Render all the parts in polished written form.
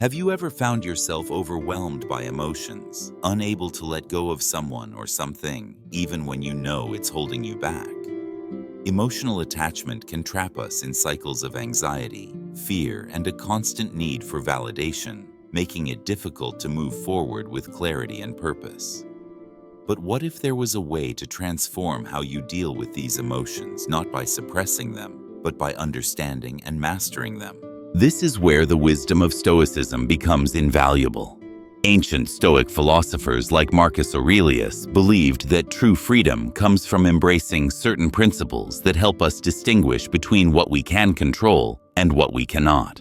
Have you ever found yourself overwhelmed by emotions, unable to let go of someone or something, even when you know it's holding you back? Emotional attachment can trap us in cycles of anxiety, fear, and a constant need for validation, making it difficult to move forward with clarity and purpose. But what if there was a way to transform how you deal with these emotions, not by suppressing them, but by understanding and mastering them? This is where the wisdom of Stoicism becomes invaluable. Ancient Stoic philosophers like Marcus Aurelius believed that true freedom comes from embracing certain principles that help us distinguish between what we can control and what we cannot.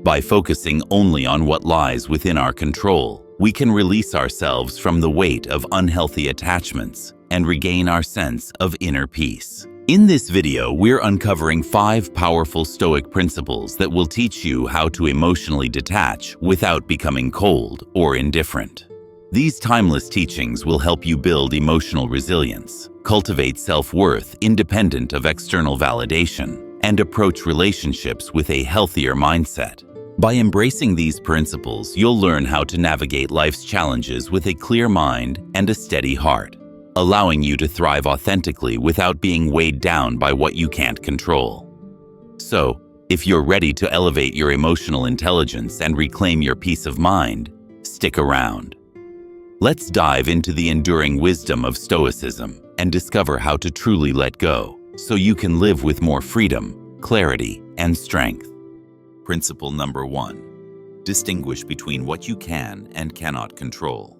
By focusing only on what lies within our control, we can release ourselves from the weight of unhealthy attachments and regain our sense of inner peace. In this video, we're uncovering 5 powerful Stoic principles that will teach you how to emotionally detach without becoming cold or indifferent. These timeless teachings will help you build emotional resilience, cultivate self-worth independent of external validation, and approach relationships with a healthier mindset. By embracing these principles, you'll learn how to navigate life's challenges with a clear mind and a steady heart, allowing you to thrive authentically without being weighed down by what you can't control. So, if you're ready to elevate your emotional intelligence and reclaim your peace of mind, stick around. Let's dive into the enduring wisdom of Stoicism and discover how to truly let go, so you can live with more freedom, clarity, and strength. Principle number 1. Distinguish between what you can and cannot control.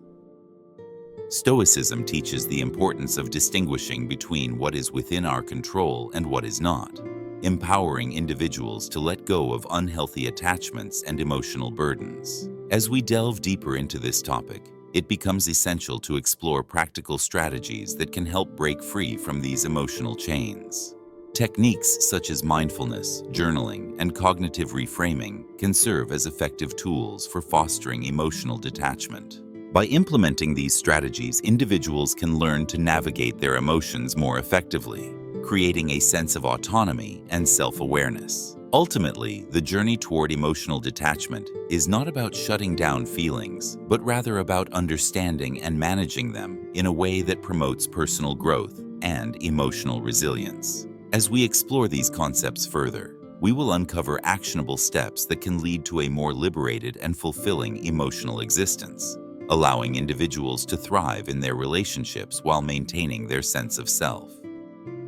Stoicism teaches the importance of distinguishing between what is within our control and what is not, empowering individuals to let go of unhealthy attachments and emotional burdens. As we delve deeper into this topic, it becomes essential to explore practical strategies that can help break free from these emotional chains. Techniques such as mindfulness, journaling, and cognitive reframing can serve as effective tools for fostering emotional detachment. By implementing these strategies, individuals can learn to navigate their emotions more effectively, creating a sense of autonomy and self-awareness. Ultimately, the journey toward emotional detachment is not about shutting down feelings, but rather about understanding and managing them in a way that promotes personal growth and emotional resilience. As we explore these concepts further, we will uncover actionable steps that can lead to a more liberated and fulfilling emotional existence, allowing individuals to thrive in their relationships while maintaining their sense of self.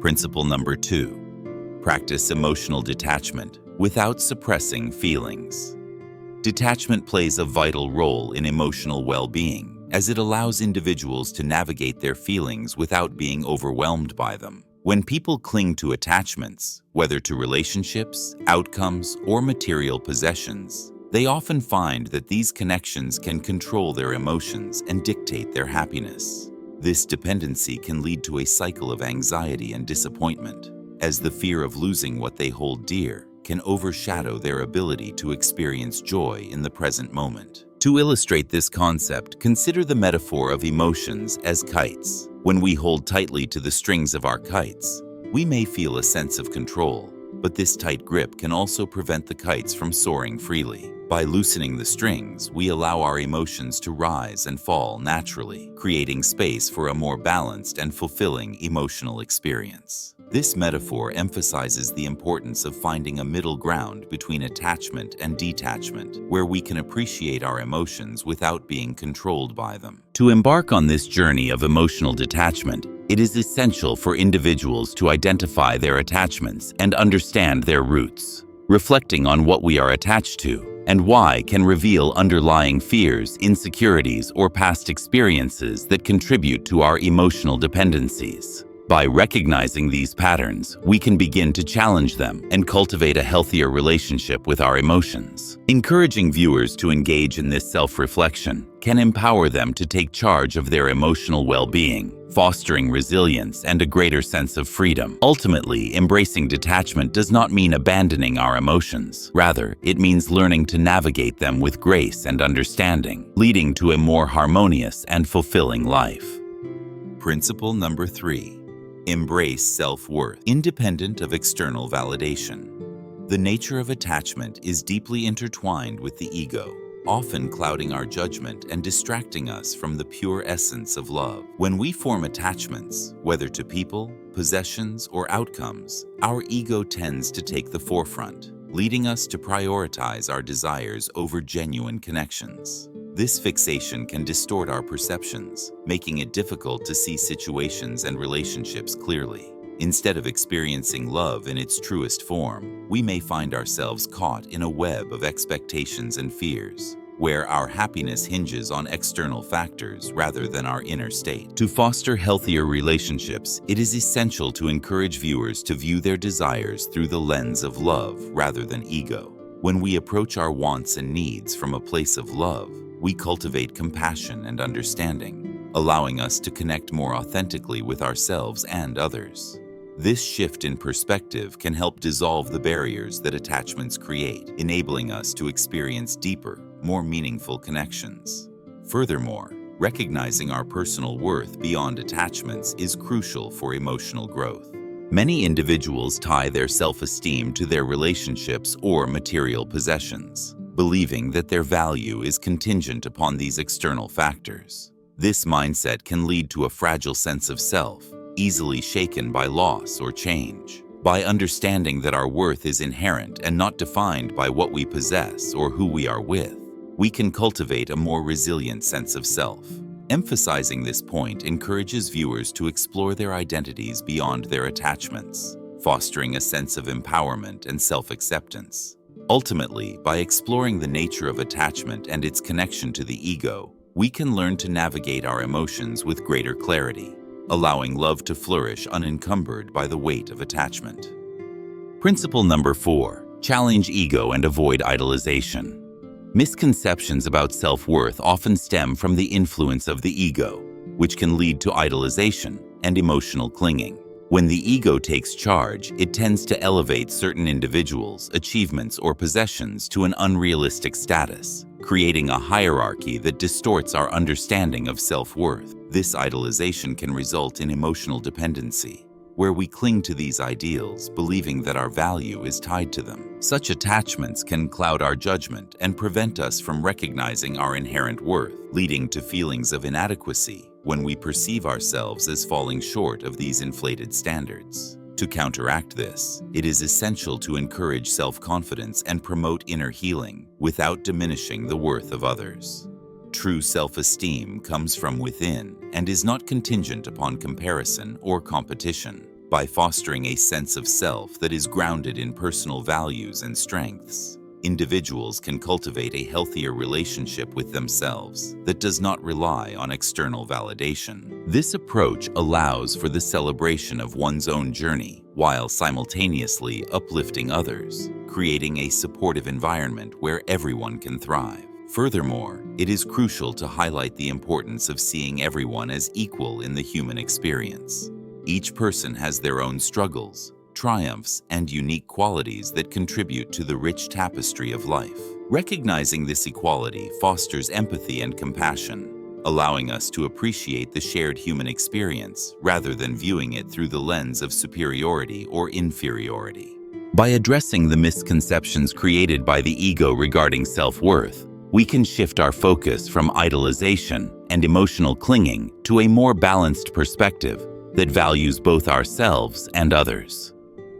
Principle number 2. Practice emotional detachment without suppressing feelings. Detachment plays a vital role in emotional well-being, as it allows individuals to navigate their feelings without being overwhelmed by them. When people cling to attachments, whether to relationships, outcomes, or material possessions, they often find that these connections can control their emotions and dictate their happiness. This dependency can lead to a cycle of anxiety and disappointment, as the fear of losing what they hold dear can overshadow their ability to experience joy in the present moment. To illustrate this concept, consider the metaphor of emotions as kites. When we hold tightly to the strings of our kites, we may feel a sense of control, but this tight grip can also prevent the kites from soaring freely. By loosening the strings, we allow our emotions to rise and fall naturally, creating space for a more balanced and fulfilling emotional experience. This metaphor emphasizes the importance of finding a middle ground between attachment and detachment, where we can appreciate our emotions without being controlled by them. To embark on this journey of emotional detachment, it is essential for individuals to identify their attachments and understand their roots. Reflecting on what we are attached to and why can reveal underlying fears, insecurities, or past experiences that contribute to our emotional dependencies. By recognizing these patterns, we can begin to challenge them and cultivate a healthier relationship with our emotions. Encouraging viewers to engage in this self-reflection can empower them to take charge of their emotional well-being, fostering resilience and a greater sense of freedom. Ultimately, embracing detachment does not mean abandoning our emotions. Rather, it means learning to navigate them with grace and understanding, leading to a more harmonious and fulfilling life. Principle number 3. Embrace self-worth, independent of external validation. The nature of attachment is deeply intertwined with the ego, often clouding our judgment and distracting us from the pure essence of love. When we form attachments, whether to people, possessions, or outcomes, our ego tends to take the forefront, leading us to prioritize our desires over genuine connections. This fixation can distort our perceptions, making it difficult to see situations and relationships clearly. Instead of experiencing love in its truest form, we may find ourselves caught in a web of expectations and fears, where our happiness hinges on external factors rather than our inner state. To foster healthier relationships, it is essential to encourage viewers to view their desires through the lens of love rather than ego. When we approach our wants and needs from a place of love, we cultivate compassion and understanding, allowing us to connect more authentically with ourselves and others. This shift in perspective can help dissolve the barriers that attachments create, enabling us to experience deeper, more meaningful connections. Furthermore, recognizing our personal worth beyond attachments is crucial for emotional growth. Many individuals tie their self-esteem to their relationships or material possessions, believing that their value is contingent upon these external factors. This mindset can lead to a fragile sense of self, easily shaken by loss or change. By understanding that our worth is inherent and not defined by what we possess or who we are with, we can cultivate a more resilient sense of self. Emphasizing this point encourages viewers to explore their identities beyond their attachments, fostering a sense of empowerment and self-acceptance. Ultimately, by exploring the nature of attachment and its connection to the ego, we can learn to navigate our emotions with greater clarity, allowing love to flourish unencumbered by the weight of attachment. Principle number 4. Challenge ego and avoid idolization. Misconceptions about self-worth often stem from the influence of the ego, which can lead to idolization and emotional clinging. When the ego takes charge, it tends to elevate certain individuals, achievements, or possessions to an unrealistic status, creating a hierarchy that distorts our understanding of self-worth. This idolization can result in emotional dependency, where we cling to these ideals, believing that our value is tied to them. Such attachments can cloud our judgment and prevent us from recognizing our inherent worth, leading to feelings of inadequacy when we perceive ourselves as falling short of these inflated standards. To counteract this, it is essential to encourage self-confidence and promote inner healing without diminishing the worth of others. True self-esteem comes from within and is not contingent upon comparison or competition. By fostering a sense of self that is grounded in personal values and strengths, individuals can cultivate a healthier relationship with themselves that does not rely on external validation. This approach allows for the celebration of one's own journey while simultaneously uplifting others, creating a supportive environment where everyone can thrive. Furthermore, it is crucial to highlight the importance of seeing everyone as equal in the human experience. Each person has their own struggles, triumphs, and unique qualities that contribute to the rich tapestry of life. Recognizing this equality fosters empathy and compassion, allowing us to appreciate the shared human experience rather than viewing it through the lens of superiority or inferiority. By addressing the misconceptions created by the ego regarding self-worth, we can shift our focus from idolization and emotional clinging to a more balanced perspective that values both ourselves and others.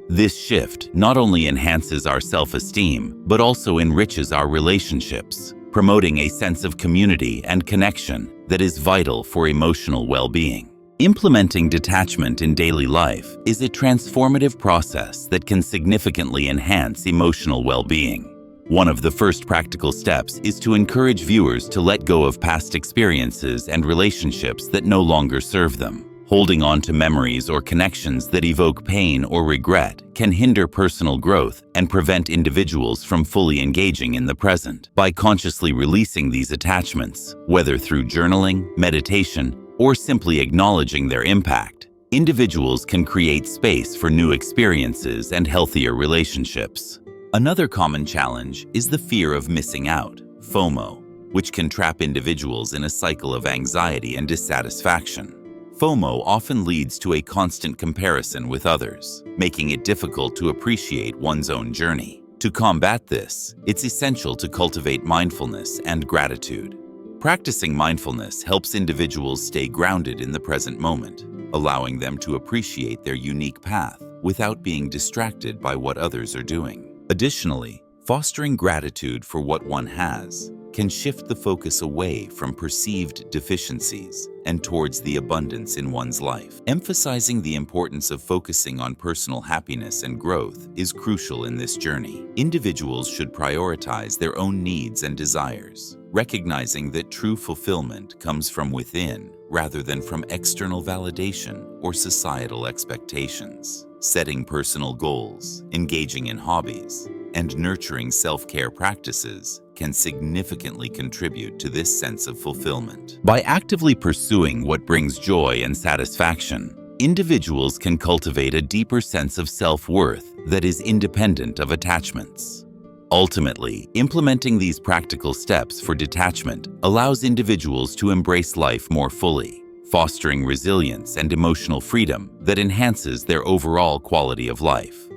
This shift not only enhances our self-esteem, but also enriches our relationships, promoting a sense of community and connection that is vital for emotional well-being. Implementing detachment in daily life is a transformative process that can significantly enhance emotional well-being. One of the first practical steps is to encourage viewers to let go of past experiences and relationships that no longer serve them. Holding on to memories or connections that evoke pain or regret can hinder personal growth and prevent individuals from fully engaging in the present. By consciously releasing these attachments, whether through journaling, meditation, or simply acknowledging their impact, individuals can create space for new experiences and healthier relationships. Another common challenge is the fear of missing out, FOMO, which can trap individuals in a cycle of anxiety and dissatisfaction. FOMO often leads to a constant comparison with others, making it difficult to appreciate one's own journey. To combat this, it's essential to cultivate mindfulness and gratitude. Practicing mindfulness helps individuals stay grounded in the present moment, allowing them to appreciate their unique path without being distracted by what others are doing. Additionally, fostering gratitude for what one has can shift the focus away from perceived deficiencies and towards the abundance in one's life. Emphasizing the importance of focusing on personal happiness and growth is crucial in this journey. Individuals should prioritize their own needs and desires, recognizing that true fulfillment comes from within rather than from external validation or societal expectations. Setting personal goals, engaging in hobbies, and nurturing self-care practices can significantly contribute to this sense of fulfillment. By actively pursuing what brings joy and satisfaction, individuals can cultivate a deeper sense of self-worth that is independent of attachments. Ultimately, implementing these practical steps for detachment allows individuals to embrace life more fully, fostering resilience and emotional freedom that enhances their overall quality of life.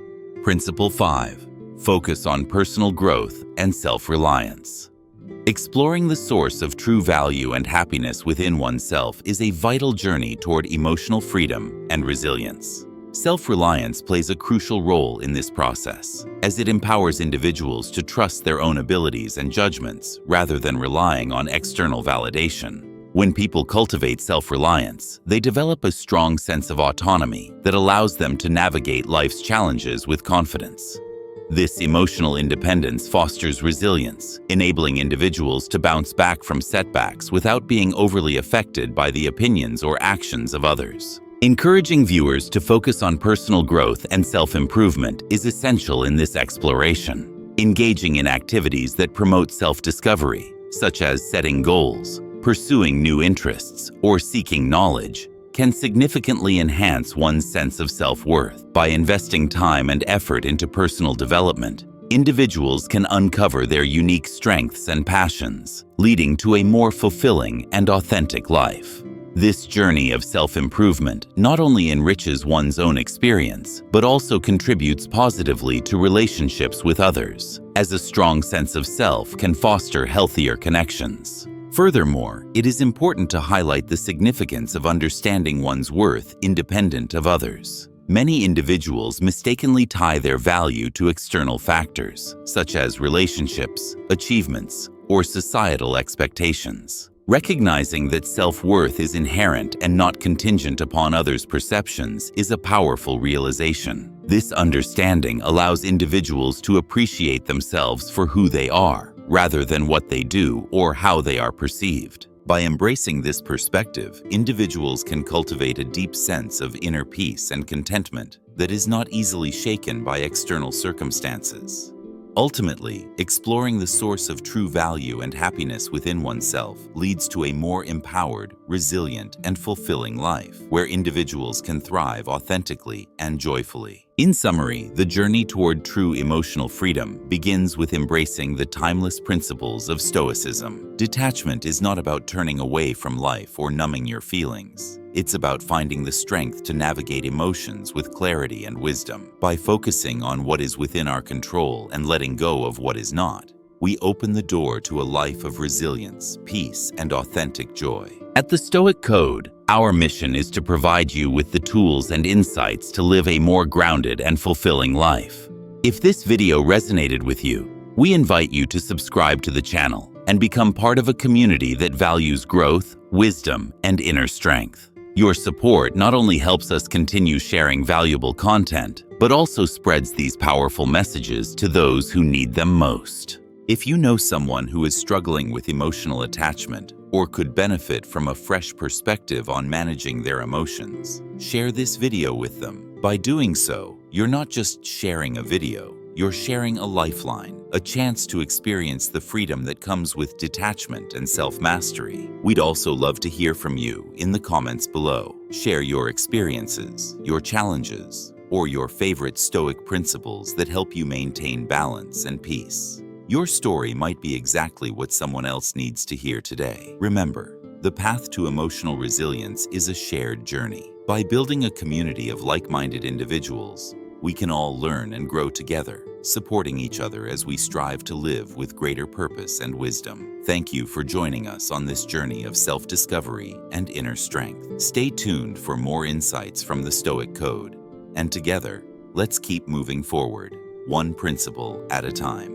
Principle 5. Focus on personal growth and self-reliance. Exploring the source of true value and happiness within oneself is a vital journey toward emotional freedom and resilience. Self-reliance plays a crucial role in this process, as it empowers individuals to trust their own abilities and judgments rather than relying on external validation. When people cultivate self-reliance, they develop a strong sense of autonomy that allows them to navigate life's challenges with confidence. This emotional independence fosters resilience, enabling individuals to bounce back from setbacks without being overly affected by the opinions or actions of others. Encouraging viewers to focus on personal growth and self-improvement is essential in this exploration. Engaging in activities that promote self-discovery, such as setting goals, pursuing new interests, or seeking knowledge, can significantly enhance one's sense of self-worth. By investing time and effort into personal development, individuals can uncover their unique strengths and passions, leading to a more fulfilling and authentic life. This journey of self-improvement not only enriches one's own experience, but also contributes positively to relationships with others, as a strong sense of self can foster healthier connections. Furthermore, it is important to highlight the significance of understanding one's worth independent of others. Many individuals mistakenly tie their value to external factors, such as relationships, achievements, or societal expectations. Recognizing that self-worth is inherent and not contingent upon others' perceptions is a powerful realization. This understanding allows individuals to appreciate themselves for who they are, rather than what they do or how they are perceived. By embracing this perspective, individuals can cultivate a deep sense of inner peace and contentment that is not easily shaken by external circumstances. Ultimately, exploring the source of true value and happiness within oneself leads to a more empowered, resilient, and fulfilling life, where individuals can thrive authentically and joyfully. In summary, the journey toward true emotional freedom begins with embracing the timeless principles of Stoicism. Detachment is not about turning away from life or numbing your feelings. It's about finding the strength to navigate emotions with clarity and wisdom. By focusing on what is within our control and letting go of what is not, we open the door to a life of resilience, peace, and authentic joy. At the Stoic Code, our mission is to provide you with the tools and insights to live a more grounded and fulfilling life. If this video resonated with you, we invite you to subscribe to the channel and become part of a community that values growth, wisdom, and inner strength. Your support not only helps us continue sharing valuable content, but also spreads these powerful messages to those who need them most. If you know someone who is struggling with emotional attachment or could benefit from a fresh perspective on managing their emotions, share this video with them. By doing so, you're not just sharing a video, you're sharing a lifeline, a chance to experience the freedom that comes with detachment and self-mastery. We'd also love to hear from you in the comments below. Share your experiences, your challenges, or your favorite Stoic principles that help you maintain balance and peace. Your story might be exactly what someone else needs to hear today. Remember, the path to emotional resilience is a shared journey. By building a community of like-minded individuals, we can all learn and grow together. supporting each other as we strive to live with greater purpose and wisdom. Thank you for joining us on this journey of self-discovery and inner strength. Stay tuned for more insights from the Stoic Code, and together, let's keep moving forward, one principle at a time.